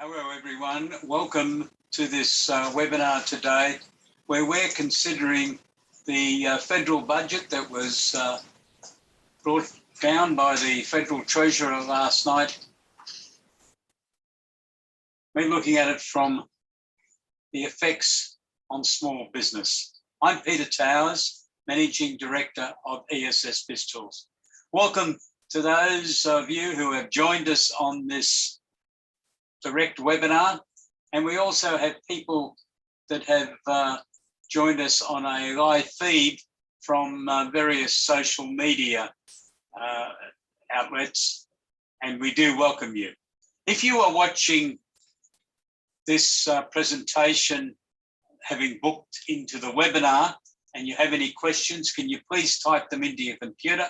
Hello everyone, welcome to this webinar today where we're considering the federal budget that was brought down by the Federal Treasurer last night. We're looking at it from the effects on small business. I'm Peter Towers, Managing Director of ESS BIZTOOLS. Welcome to those of you who have joined us on this direct webinar, and we also have people that have joined us on a live feed from various social media outlets, and we do welcome you. If you are watching this presentation having booked into the webinar and you have any questions, can you please type them into your computer,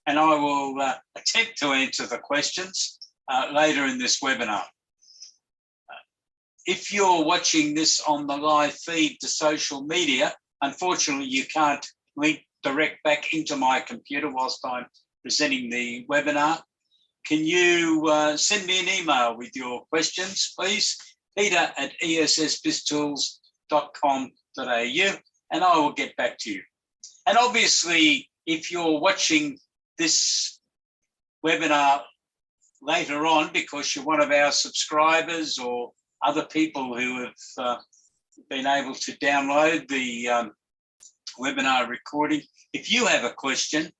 and I will attempt to answer the questions later in this webinar. If you're watching this on the live feed to social media, unfortunately you can't link direct back into my computer whilst I'm presenting the webinar. Can you send me an email with your questions, please? peter@essbiztools.com.au, and I will get back to you. And obviously, if you're watching this webinar later on because you're one of our subscribers or other people who have been able to download the webinar recording, if you have a question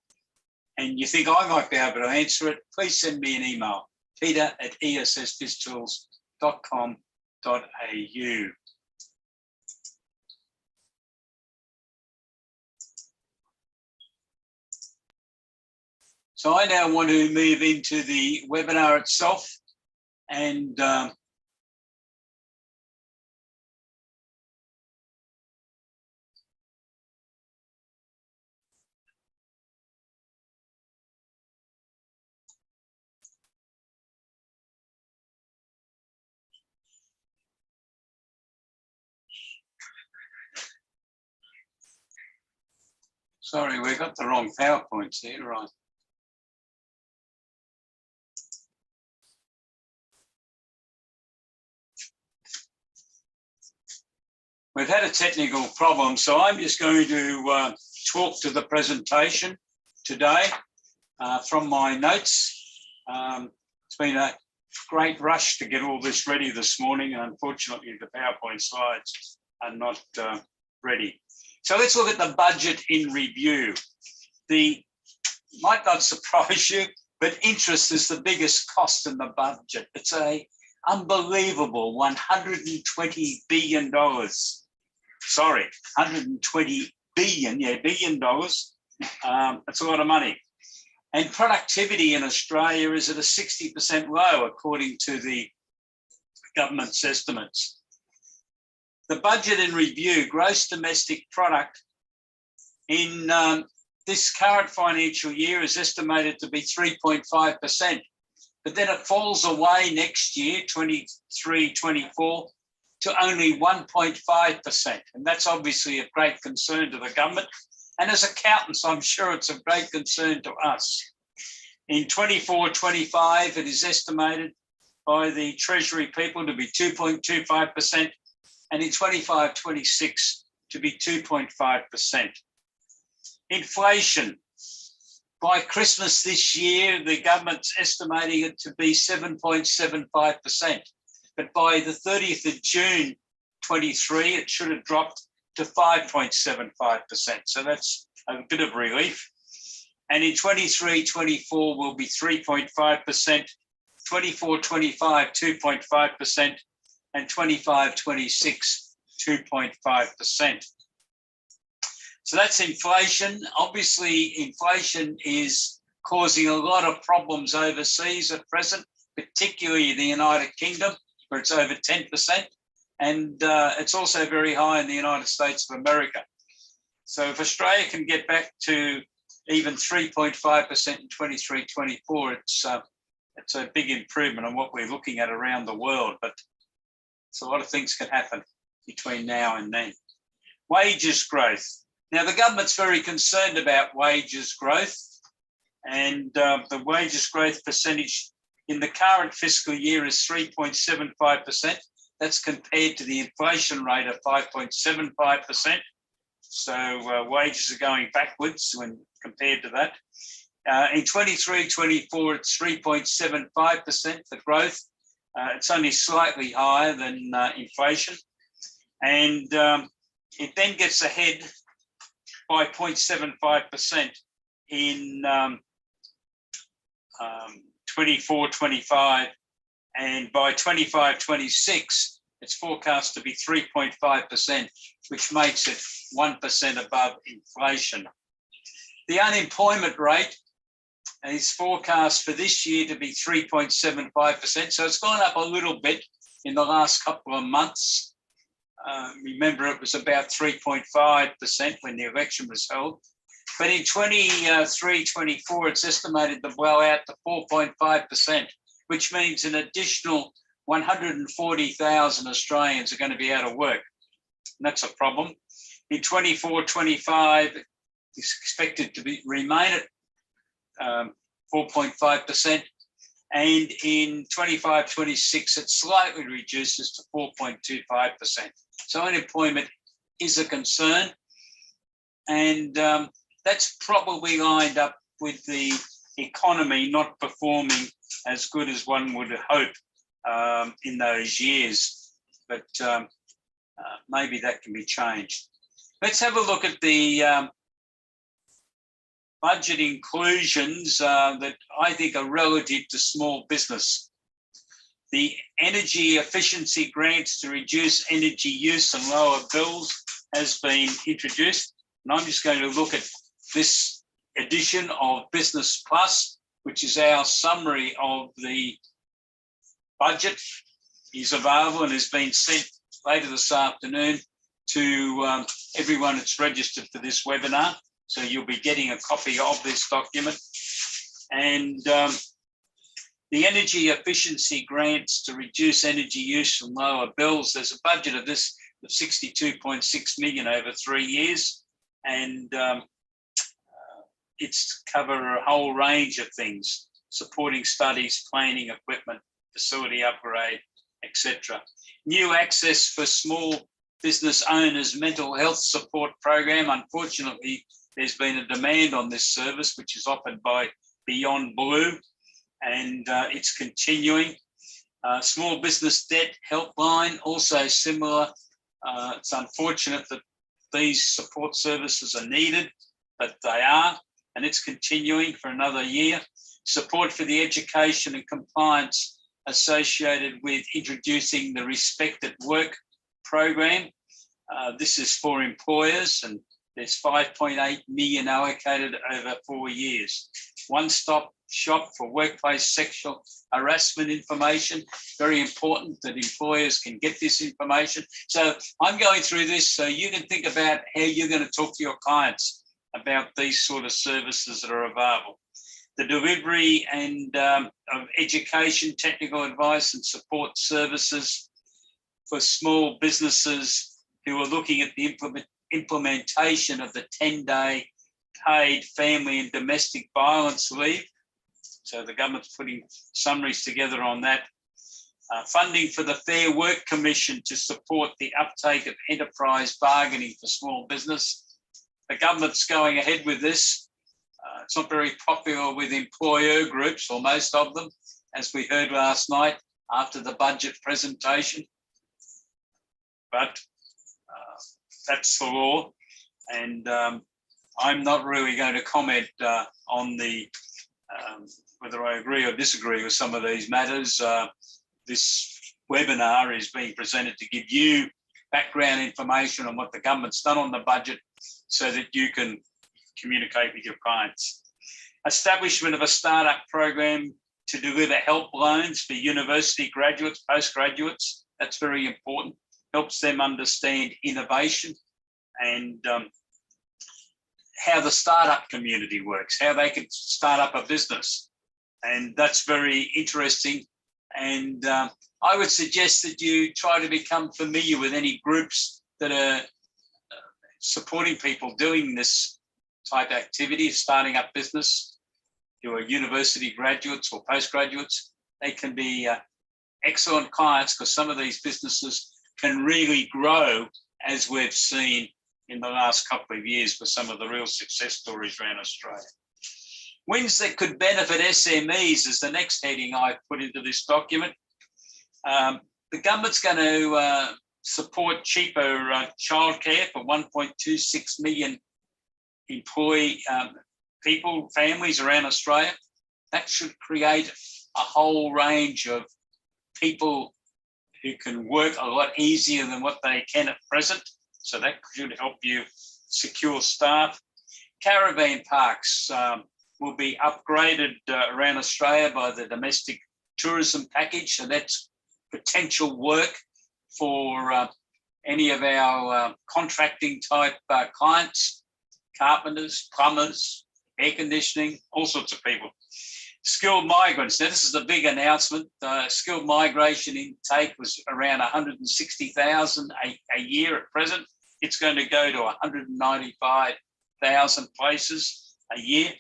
and you think I might be able to answer it, please send me an email, peter@essbiztools.com.au. So I now want to move into the webinar itself, and sorry, we got the wrong PowerPoints here, right? We've had a technical problem, so I'm just going to talk to the presentation today from my notes. It's been a great rush to get all this ready this morning, and unfortunately the PowerPoint slides are not ready. So let's look at the budget in review. Might not surprise you, but interest is the biggest cost in the budget. It's a unbelievable $120 billion. Sorry, 120 billion, yeah, $billion. That's a lot of money. And productivity in Australia is at a 60% low, according to the government's estimates. The budget in review, gross domestic product in this current financial year is estimated to be 3.5%, but then it falls away next year, 23-24, to only 1.5%. And that's obviously of great concern to the government. And as accountants, I'm sure it's of great concern to us. In 24-25, it is estimated by the Treasury people to be 2.25%, and in 25-26 to be 2.5%. Inflation. By Christmas this year, the government's estimating it to be 7.75%. But by the 30th of June 23, it should have dropped to 5.75%. So that's a bit of relief. And in 23-24 will be 3.5%, 24-25, 2.5%, and 25-26, 2.5%. So that's inflation. Obviously, inflation is causing a lot of problems overseas at present, particularly in the United Kingdom, where it's over 10%, and it's also very high in the United States of America. So if Australia can get back to even 3.5% in 23-24, it's a big improvement on what we're looking at around the world, but it's a lot of things can happen between now and then. Wages growth. Now, the government's very concerned about wages growth, and the wages growth percentage in the current fiscal year is 3.75%. That's compared to the inflation rate of 5.75%. So wages are going backwards when compared to that. In 23-24, it's 3.75% for growth. It's only slightly higher than inflation. And it then gets ahead by 0.75% in 24-25. And by 25-26, it's forecast to be 3.5%, which makes it 1% above inflation. The unemployment rate is forecast for this year to be 3.75%. So it's gone up a little bit in the last couple of months. Remember, it was about 3.5% when the election was held. But in 23-24, it's estimated to blow out to 4.5%, which means an additional 140,000 Australians are going to be out of work. And that's a problem. In 24-25, it's expected to remain at 4.5%. And in 25-26, it slightly reduces to 4.25%. So unemployment is a concern. And that's probably lined up with the economy not performing as good as one would hope in those years. But maybe that can be changed. Let's have a look at the budget inclusions that I think are relative to small business. The energy efficiency grants to reduce energy use and lower bills has been introduced. And I'm just going to look at this edition of Business Plus, which is our summary of the budget. Is available and has been sent later this afternoon to everyone that's registered for this webinar. So you'll be getting a copy of this document. And the energy efficiency grants to reduce energy use and lower bills, there's a budget of this of 62.6 million over 3 years. And it's cover a whole range of things, supporting studies, planning, equipment, facility upgrade, etc. New access for small business owners mental health support program. Unfortunately, there's been a demand on this service, which is offered by Beyond Blue, and it's continuing. Small business debt helpline, also similar. It's unfortunate that these support services are needed, but they are, and it's continuing for another year. Support for the education and compliance associated with introducing the Respect at Work program. This is for employers, and there's 5.8 million allocated over 4 years. One-stop shop for workplace sexual harassment information. Very important that employers can get this information. So I'm going through this so you can think about how you're going to talk to your clients about these sort of services that are available. The delivery and of education, technical advice and support services for small businesses who are looking at the implementation of the 10-day paid family and domestic violence leave. So the government's putting summaries together on that. Funding for the Fair Work Commission to support the uptake of enterprise bargaining for small business. The government's going ahead with this. It's not very popular with employer groups, or most of them, as we heard last night after the budget presentation. But that's the law, and I'm not really going to comment on the whether I agree or disagree with some of these matters. This webinar is being presented to give you background information on what the government's done on the budget so that you can communicate with your clients. Establishment of a startup program to deliver help loans for university graduates, postgraduates. That's very important. Helps them understand innovation and how the startup community works, how they can start up a business. And that's very interesting. And I would suggest that you try to become familiar with any groups that are supporting people doing this type of activity, starting up business, who are university graduates or postgraduates. they can be excellent clients, because some of these businesses can really grow, as we've seen in the last couple of years with some of the real success stories around Australia. Wins that could benefit SMEs is the next heading I put into this document. The government's going to support cheaper childcare for 1.26 million families around Australia. That should create a whole range of people who can work a lot easier than what they can at present. So that should help you secure staff. Caravan parks will be upgraded around Australia by the domestic tourism package. So that's potential work for any of our contracting type clients, carpenters, plumbers, air conditioning, all sorts of people. Skilled migrants. Now, this is a big announcement. Skilled migration intake was around 160,000 a year at present. It's going to go to 195,000 places a year.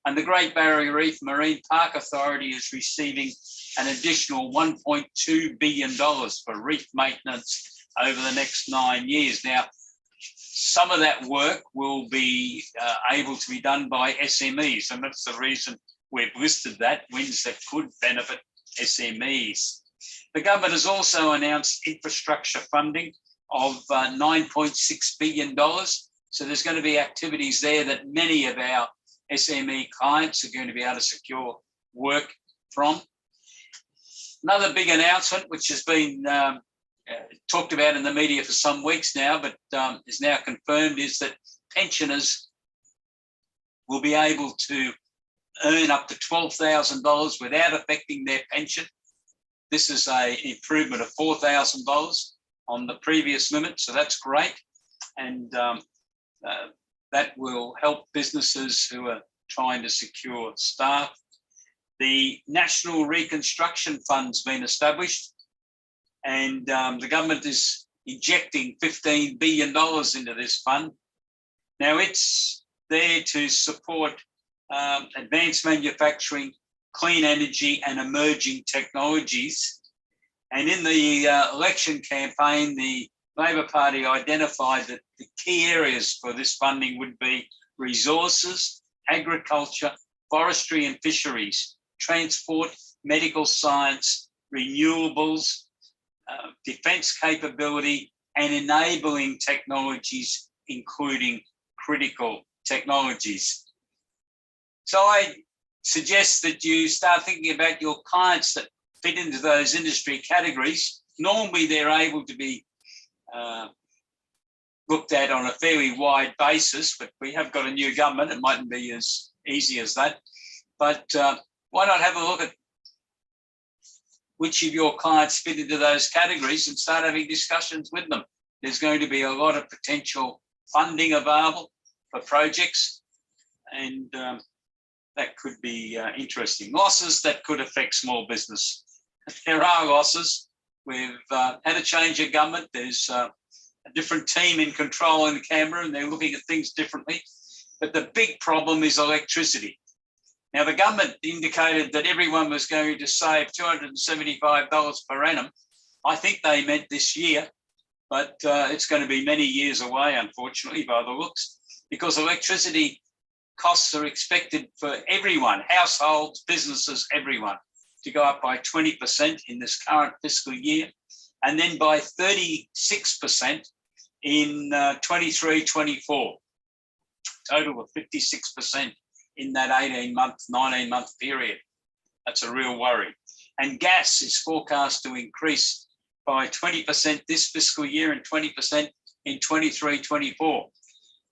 And the Great Barrier Reef Marine Park Authority is receiving an additional $1.2 billion for reef maintenance over the next 9 years. Now, some of that work will be able to be done by SMEs, and that's the reason we've listed that, wins that could benefit SMEs. The government has also announced infrastructure funding of $9.6 billion. So there's going to be activities there that many of our SME clients are going to be able to secure work from. Another big announcement, which has been talked about in the media for some weeks now, but is now confirmed, is that pensioners will be able to earn up to $12,000 without affecting their pension. This is an improvement of $4,000 on the previous limit, so that's great. And that will help businesses who are trying to secure staff. The National Reconstruction Fund's been established, and the government is injecting $15 billion into this fund. Now, it's there to support advanced manufacturing, clean energy and emerging technologies. And in the election campaign, the Labor Party identified that the key areas for this funding would be resources, agriculture, forestry and fisheries, transport, medical science, renewables, defence capability and enabling technologies, including critical technologies. So I suggest that you start thinking about your clients that fit into those industry categories. Normally, they're able to be looked at on a fairly wide basis, but we have got a new government. It mightn't be as easy as that. But why not have a look at which of your clients fit into those categories and start having discussions with them? There's going to be a lot of potential funding available for projects, and that could be interesting. Losses that could affect small business. There are losses. We've had a change of government. There's a different team in control in Canberra, and they're looking at things differently. But the big problem is electricity. Now, the government indicated that everyone was going to save $275 per annum. I think they meant this year, but it's going to be many years away, unfortunately, by the looks, because electricity costs are expected for everyone, households, businesses, everyone, to go up by 20% in this current fiscal year, and then by 36% in 23-24, total of 56% in that 18-month, 19-month period. That's a real worry. And gas is forecast to increase by 20% this fiscal year and 20% in 23-24.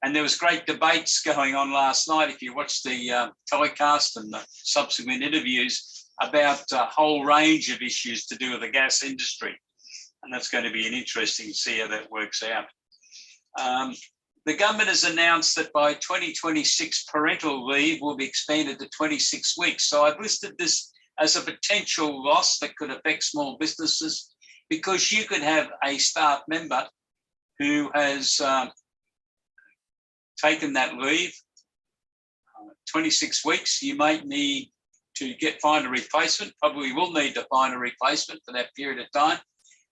And there was great debates going on last night, if you watched the telecast and the subsequent interviews, about a whole range of issues to do with the gas industry. And that's going to be an interesting to see how that works out. The government has announced that by 2026, parental leave will be expanded to 26 weeks. So I've listed this as a potential loss that could affect small businesses, because you could have a staff member who has taken that leave, 26 weeks. You might need find a replacement. Probably will need to find a replacement for that period of time,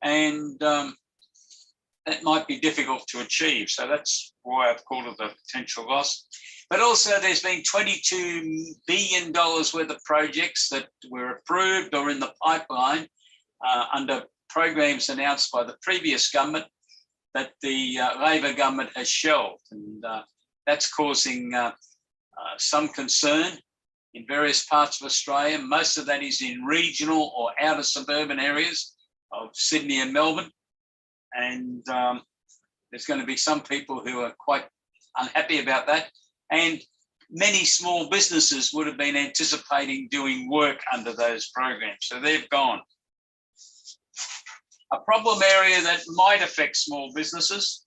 and that might be difficult to achieve. So that's why I've called it a potential loss. But also there's been $22 billion worth of projects that were approved or in the pipeline under programs announced by the previous government that the Labor government has shelved. And that's causing some concern in various parts of Australia. Most of that is in regional or outer suburban areas of Sydney and Melbourne. And there's going to be some people who are quite unhappy about that. And many small businesses would have been anticipating doing work under those programs. So they've gone. A problem area that might affect small businesses,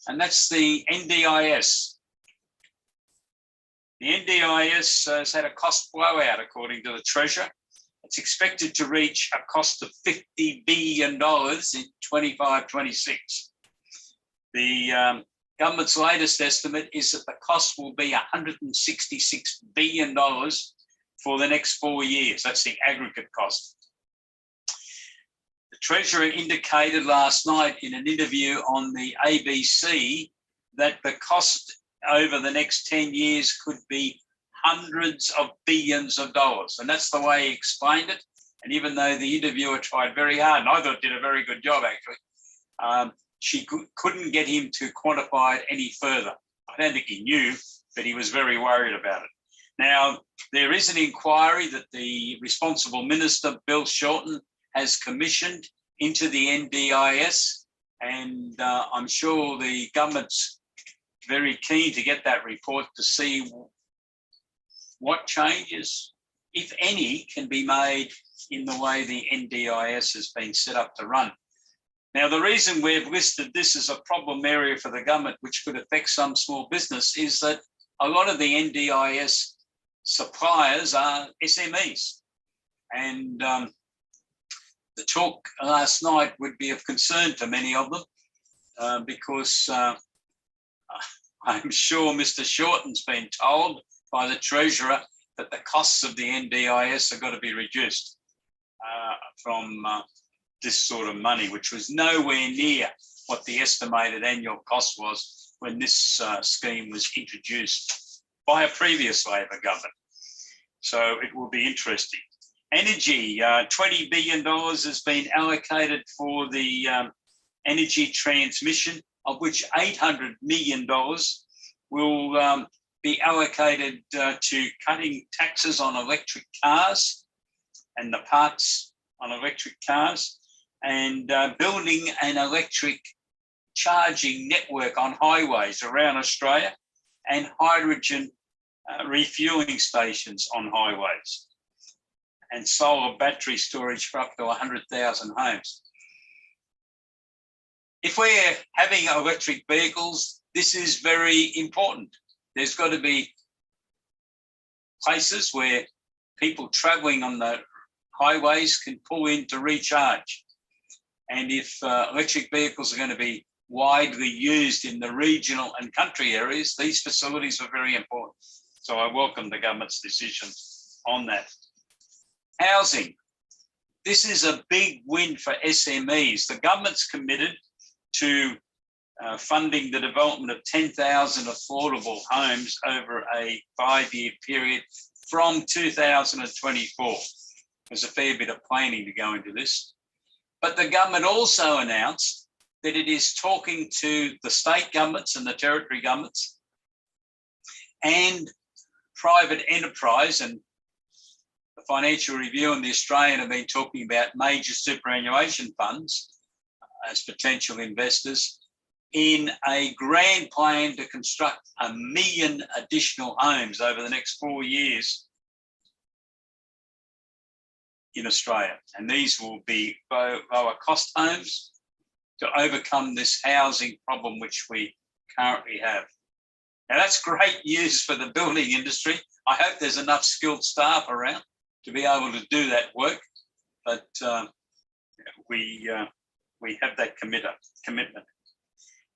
and that's the NDIS. The NDIS has had a cost blowout, according to the Treasurer. It's expected to reach a cost of $50 billion in 25-26. The government's latest estimate is that the cost will be $166 billion for the next 4 years. That's the aggregate cost. The Treasurer indicated last night in an interview on the ABC that the cost over the next 10 years could be hundreds of billions of dollars. And that's the way he explained it. And even though the interviewer tried very hard, and I thought did a very good job actually, she couldn't get him to quantify it any further. I don't think he knew, but he was very worried about it. Now, there is an inquiry that the responsible minister, Bill Shorten, has commissioned into the NDIS, and I'm sure the government's very keen to get that report to see what changes, if any, can be made in the way the NDIS has been set up to run. Now, the reason we've listed this as a problem area for the government, which could affect some small business, is that a lot of the NDIS suppliers are SMEs. And the talk last night would be of concern to many of them because I'm sure Mr. Shorten's been told by the Treasurer that the costs of the NDIS have got to be reduced from this sort of money, which was nowhere near what the estimated annual cost was when this scheme was introduced by a previous Labor government. So it will be interesting. Energy, $20 billion has been allocated for the energy transmission, of which $800 million will be allocated to cutting taxes on electric cars and the parts on electric cars, and building an electric charging network on highways around Australia and hydrogen refueling stations on highways, and solar battery storage for up to 100,000 homes. If we're having electric vehicles, this is very important. There's got to be places where people travelling on the highways can pull in to recharge. And if electric vehicles are going to be widely used in the regional and country areas, these facilities are very important. So I welcome the government's decision on that. Housing. This is a big win for SMEs. The government's committed to funding the development of 10,000 affordable homes over a 5-year period from 2024. There's a fair bit of planning to go into this. But the government also announced that it is talking to the state governments and the territory governments and private enterprise, and the Financial Review and the Australian have been talking about major superannuation funds as potential investors in a grand plan to construct 1 million additional homes over the next 4 years in Australia. And these will be lower cost homes to overcome this housing problem which we currently have. Now, that's great news for the building industry. I hope there's enough skilled staff around to be able to do that work, but we have that commitment.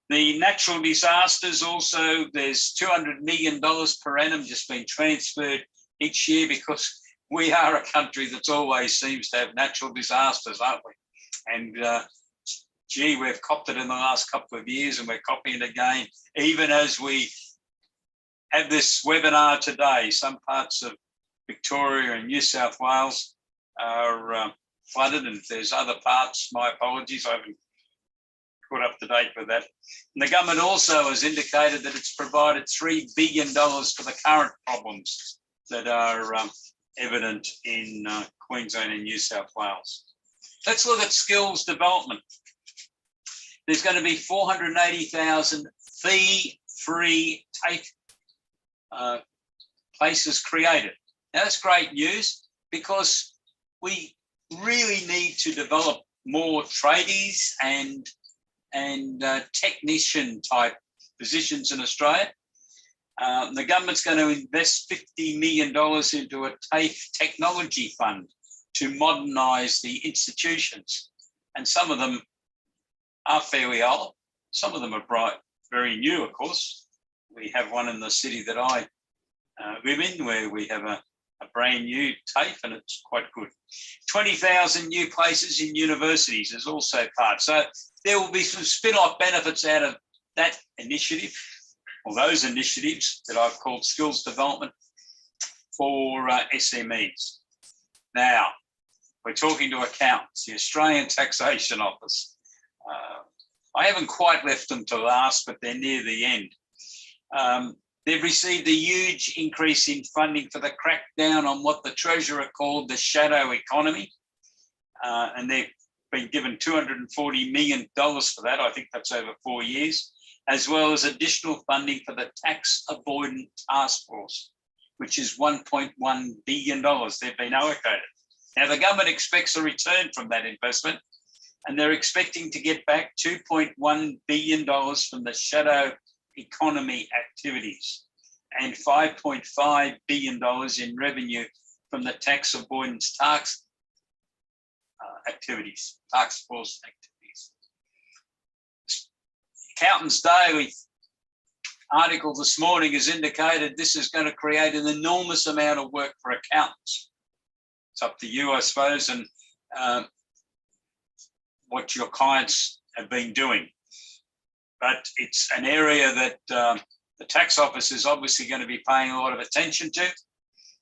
The natural disasters also, there's $200 million per annum just been transferred each year because we are a country that's always seems to have natural disasters, aren't we? And gee, we've copped it in the last couple of years, and we're copying it again. Even as we have this webinar today, some parts of Victoria and New South Wales are flooded, and if there's other parts, my apologies, I haven't caught up to date with that. And the government also has indicated that it's provided $3 billion for the current problems that are evident in Queensland and New South Wales. Let's look at skills development. There's going to be 480,000 fee-free TAFE places created. Now, that's great news because we really need to develop more tradies and technician type positions in Australia. The government's going to invest $50 million into a TAFE technology fund to modernise the institutions. And some of them are fairly old. Some of them are very new, of course. We have one in the city that I live in where we have a brand new TAFE, and it's quite good. 20,000 new places in universities is also part. So there will be some spin-off benefits out of that initiative, or those initiatives that I've called skills development for SMEs. Now, we're talking to accountants, the Australian Taxation Office. I haven't quite left them to last, but they're near the end. They've received a huge increase in funding for the crackdown on what the Treasurer called the shadow economy. And they've been given $240 million for that. I think that's over 4 years, as well as additional funding for the Tax Avoidance Task Force, which is $1.1 billion they've been allocated. Now, the government expects a return from that investment, and they're expecting to get back $2.1 billion from the shadow economy activities and $5.5 billion in revenue from the tax avoidance tax force activities. Accountants Daily article this morning has indicated this is going to create an enormous amount of work for accountants. It's up to you, I suppose, and what your clients have been doing. But it's an area that the tax office is obviously going to be paying a lot of attention to.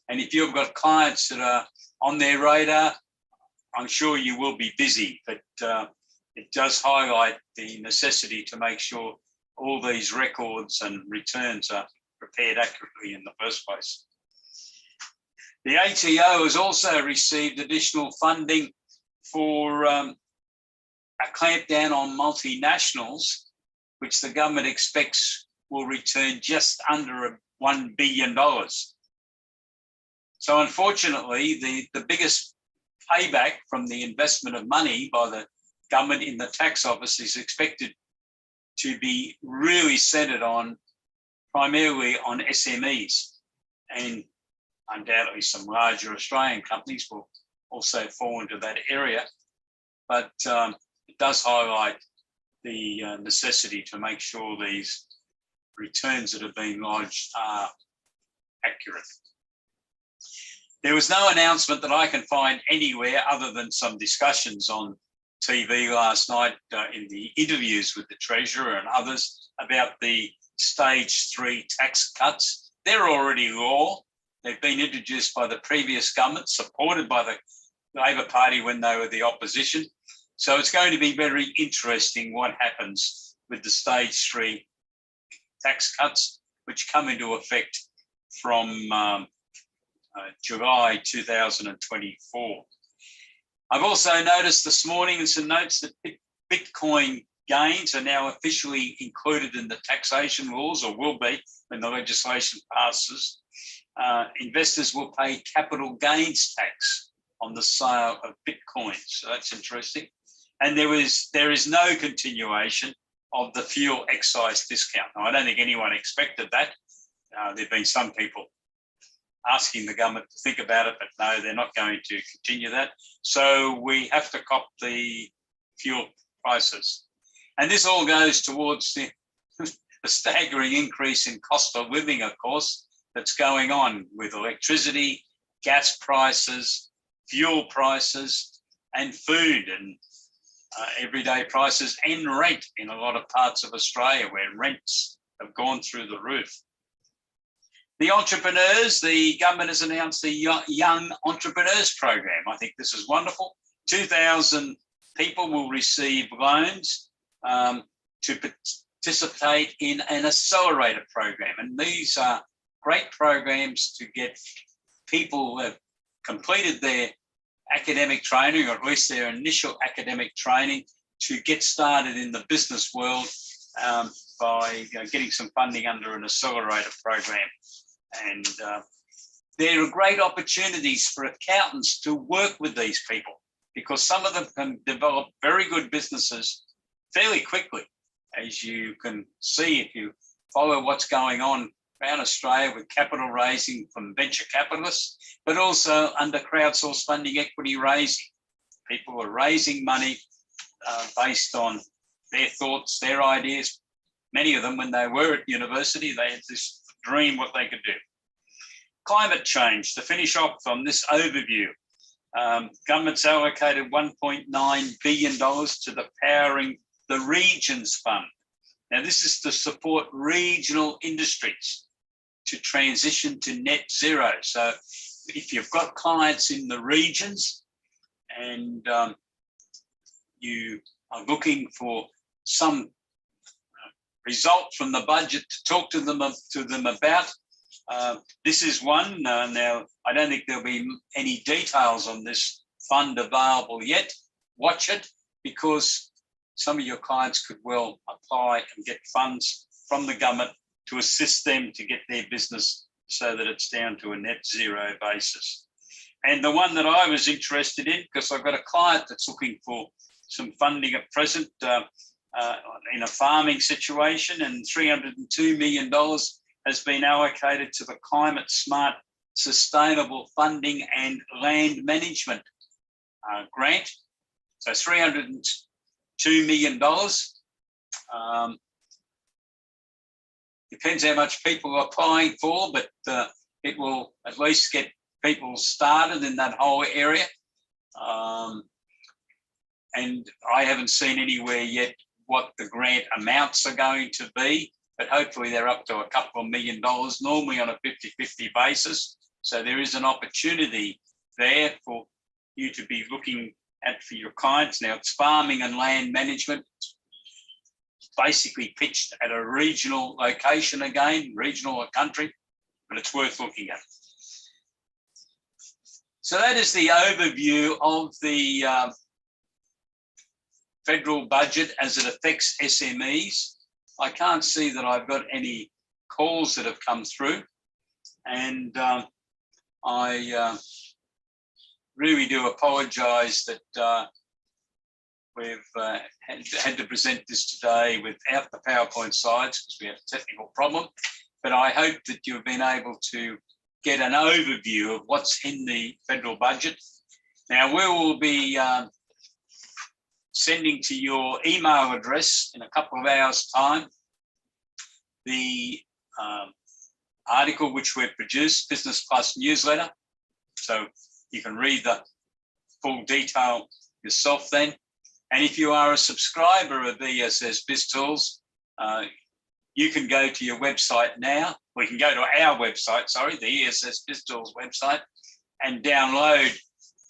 And if you've got clients that are on their radar, I'm sure you will be busy, but it does highlight the necessity to make sure all these records and returns are prepared accurately in the first place. The ATO has also received additional funding for a clampdown on multinationals, which the government expects will return just under $1 billion. So unfortunately, the biggest payback from the investment of money by the government in the tax office is expected to be really centred on primarily on SMEs, and undoubtedly some larger Australian companies will also fall into that area. But it does highlight the necessity to make sure these returns that have been lodged are accurate. There was no announcement that I can find anywhere other than some discussions on TV last night in the interviews with the Treasurer and others about the stage 3 tax cuts. They're already law. They've been introduced by the previous government, supported by the Labor Party when they were the opposition. So it's going to be very interesting what happens with the stage 3 tax cuts, which come into effect from July 2024. I've also noticed this morning some notes that Bitcoin gains are now officially included in the taxation rules, or will be when the legislation passes. Investors will pay capital gains tax on the sale of Bitcoin. So that's interesting. And there is no continuation of the fuel excise discount. Now, I don't think anyone expected that. There've been some people asking the government to think about it, but no, they're not going to continue that. So we have to cop the fuel prices. And this all goes towards the staggering increase in cost of living, of course, that's going on with electricity gas prices, fuel prices, and food and everyday prices, and rent in a lot of parts of Australia where rents have gone through the roof. The entrepreneurs, the government has announced the Young Entrepreneurs Program. I think this is wonderful. 2,000 people will receive loans to participate in an accelerator program. And these are great programs to get people who have completed their academic training, or at least their initial academic training, to get started in the business world by getting some funding under an accelerator program. And there are great opportunities for accountants to work with these people, because some of them can develop very good businesses fairly quickly, as you can see if you follow what's going on around Australia with capital raising from venture capitalists, but also under crowdsourced funding, equity raising. People are raising money based on their thoughts, their ideas. Many of them, when they were at university, they had this dream what they could do. Climate change, to finish off on this overview, government's allocated $1.9 billion to the Powering the Regions Fund. Now, this is to support regional industries to transition to net zero. So if you've got clients in the regions and you are looking for some result from the budget to talk to them about, this is one. Now, I don't think there'll be any details on this fund available yet. Watch it, because some of your clients could well apply and get funds from the government to assist them to get their business so that it's down to a net zero basis. And the one that I was interested in, because I've got a client that's looking for some funding at present in a farming situation, and $302 million has been allocated to the Climate Smart Sustainable Funding and Land Management grant. So $302 million. Depends how much people are applying for, but it will at least get people started in that whole area. And I haven't seen anywhere yet what the grant amounts are going to be, but hopefully they're up to a couple of $1 million, normally on a 50-50 basis. So there is an opportunity there for you to be looking at for your clients. Now, it's farming and land management. It's basically pitched at a regional location again, regional or country, but it's worth looking at. So that is the overview of the federal budget as it affects SMEs. I can't see that I've got any calls that have come through, and I really do apologise that we've had to present this today without the PowerPoint slides because we have a technical problem, but I hope that you've been able to get an overview of what's in the federal budget. Now, we will be sending to your email address in a couple of hours' time the article which we've produced, Business Plus newsletter. So you can read the full detail yourself then. And if you are a subscriber of ESS BizTools, you can go to your website now. We can go to our website, sorry, the ESS BizTools website, and download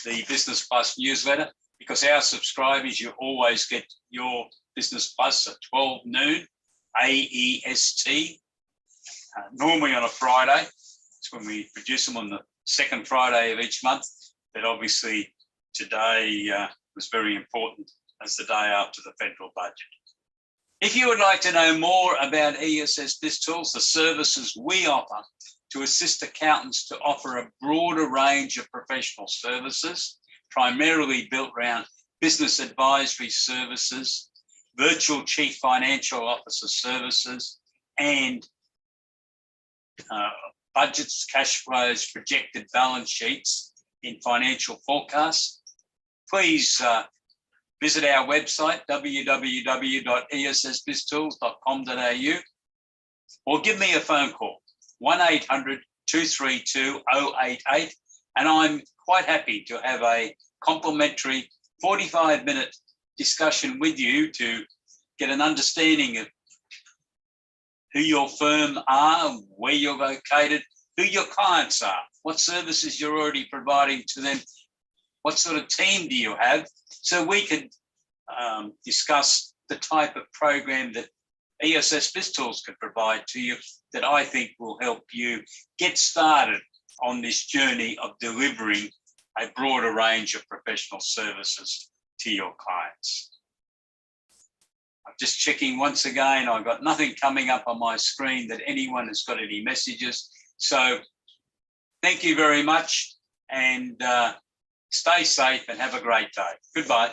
the Business Plus newsletter, because our subscribers, you always get your Business Plus at 12 noon, AEST, normally on a Friday. It's when we produce them on the second Friday of each month, but obviously today was very important as the day after the federal budget. If you would like to know more about ESS BizTools, the services we offer to assist accountants to offer a broader range of professional services, primarily built around business advisory services, virtual chief financial officer services, and budgets, cash flows, projected balance sheets in financial forecasts, please visit our website, www.essbiztools.com.au, or give me a phone call, 1800 232 088, And I'm quite happy to have a complimentary 45-minute discussion with you to get an understanding of who your firm are, where you're located, who your clients are, what services you're already providing to them, what sort of team do you have, so we can discuss the type of program that ESS BIZTOOLS can provide to you that I think will help you get started on this journey of delivering a broader range of professional services to your clients. I'm just checking once again. I've got nothing coming up on my screen that anyone has got any messages. So thank you very much, and stay safe and have a great day. Goodbye.